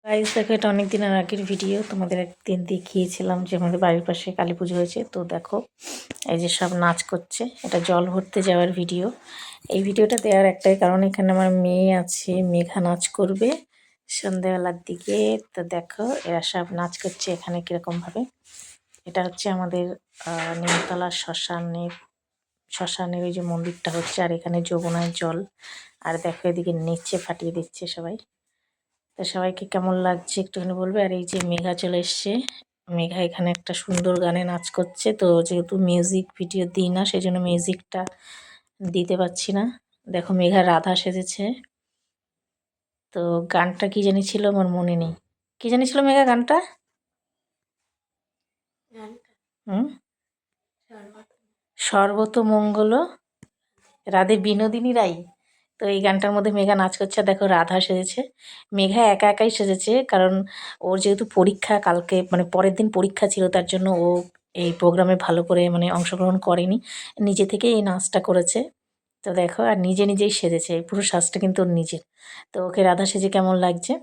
Guys দেখো, এটা অনেক দিনের আগের ভিডিও। তোমাদের একদিন দেখিয়েছিলাম যে আমাদের বাড়ির পাশে কালী পুজো হয়েছে। তো দেখো, এই যে সব নাচ করছে, এটা জল ভরতে যাওয়ার ভিডিও। এই ভিডিওটা দেওয়ার একটাই কারণ, এখানে আমার মেয়ে আছে, মেঘা নাচ করবে সন্ধ্যাবেলার দিকে। তো দেখো এরা সব নাচ করছে এখানে কীরকমভাবে। এটা হচ্ছে আমাদের নিমতলা শ্মশানের ওই যে মন্দিরটা হচ্ছে, আর এখানে যমুনার জল। আর দেখো এদিকে নিচে ফাটিয়ে দিচ্ছে সবাই। তো সবাইকে কেমন লাগছে একটুখানি বলবে। আর এই যে মেঘা চলে এসছে, মেঘা এখানে একটা সুন্দর গানে নাচ করছে। তো যেহেতু মিউজিক ভিডিও দিই না, সেই জন্য মিউজিকটা দিতে পারছি না। দেখো মেঘা রাধা সেজেছে। তো গানটা কি জানি ছিল, আমার মনে নেই। কি জানি ছিল মেঘা গানটা? হুম, সর্বতমঙ্গল রাধে বিনোদিনী রাই। তো এই গানটার মধ্যে মেঘা নাচ করছে। আর দেখো রাধা সেজেছে। মেঘা একা একাই সেজেছে, কারণ ওর যেহেতু পরীক্ষা কালকে, মানে পরের দিন পরীক্ষা ছিল, তার জন্য ও এই প্রোগ্রামে ভালো করে মানে অংশগ্রহণ করেনি, নিজে থেকে এই নাচটা করেছে। তো দেখো, আর নিজে নিজেই সেজেছে, পুরো সাজটা কিন্তু ওর নিজের। তো ওকে রাধা সেজে কেমন লাগছে।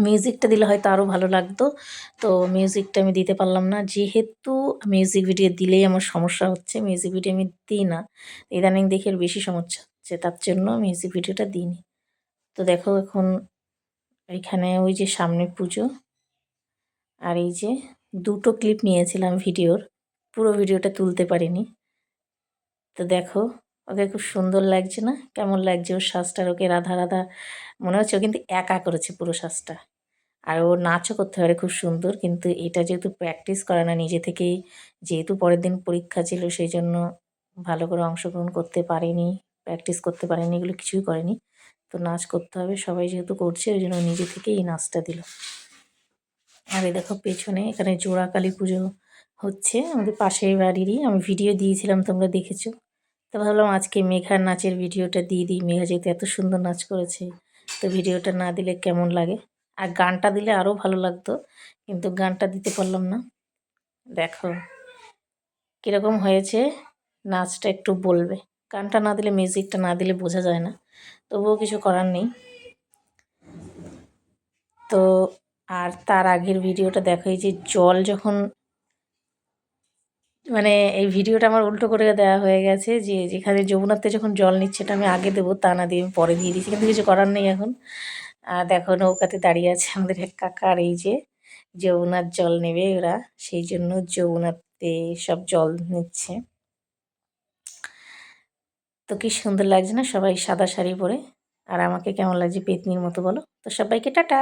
মিউজিকটা দিলে হয়তো আরও ভালো লাগতো। তো মিউজিকটা আমি দিতে পারলাম না, যেহেতু মিউজিক ভিডিও দিলেই আমার সমস্যা হচ্ছে। মিউজিক ভিডিও আমি দিই না, ইদানিং দেখে এর বেশি সমস্যা হচ্ছে, তার জন্য মিউজিক ভিডিওটা দিইনি। তো দেখো এখন এখানে ওই যে সামনে পুজো, আর এই যে দুটো ক্লিপ নিয়েছিলাম ভিডিওর, পুরো ভিডিওটা তুলতে পারিনি। তো দেখো ওকে খুব সুন্দর লাগছে না? কেমন লাগছে ওর সাজটার? ওকে রাধা রাধা মনে হচ্ছে, ও কিন্তু একা করেছে পুরো সাজটা। আর ও নাচও করতে পারে খুব সুন্দর, কিন্তু এটা যেহেতু প্র্যাকটিস করে না নিজে থেকেই, যেহেতু পরের দিন পরীক্ষা ছিল সেই জন্য ভালো করে অংশগ্রহণ করতে পারেনি, প্র্যাকটিস করতে পারেনি, এগুলো কিছুই করেনি। তো নাচ করতে হবে, সবাই যেহেতু করছে ওই জন্য নিজে থেকেই এই নাচটা দিল। আর এই দেখো পেছনে এখানে জোড়া কালী পুজো হচ্ছে আমাদের পাশের বাড়িরই, আমি ভিডিও দিয়েছিলাম, তোমরা দেখেছো। তো ভাবলাম আজকে মেঘার নাচের ভিডিওটা দিয়ে দিই। মেঘা যেহেতু এত সুন্দর নাচ করেছে, তো ভিডিওটা না দিলে কেমন লাগে। আর গানটা দিলে আরও ভালো লাগতো, কিন্তু গানটা দিতে পারলাম না। দেখো কীরকম হয়েছে নাচটা, একটু বলবে। গানটা না দিলে, মিউজিকটা না দিলে বোঝা যায় না, তবুও কিছু করার নেই। তো আর তার আগের ভিডিওটা দেখো, এই যে জল যখন, মানে এই ভিডিওটা আমার উল্টো করে দেওয়া হয়ে গেছে, যে যেখানে যমুনাতে যখন জল নিচ্ছে, এটা আমি আগে দেবো, তা না দিয়ে আমি পরে দিয়ে দিচ্ছি, কিন্তু কিছু করার নেই এখন। আর দেখো নৌকাতে দাঁড়িয়ে আছে আমাদের এক কাকা, আর এই যে যমুনার জল নেবে ওরা, সেই জন্য যমুনাতে সব জল নিচ্ছে। তো কি সুন্দর লাগছে না সবাই সাদা শাড়ি পরে? আর আমাকে কেমন লাগছে পেতনির মতো বলো? তো সবাইকে টাটা।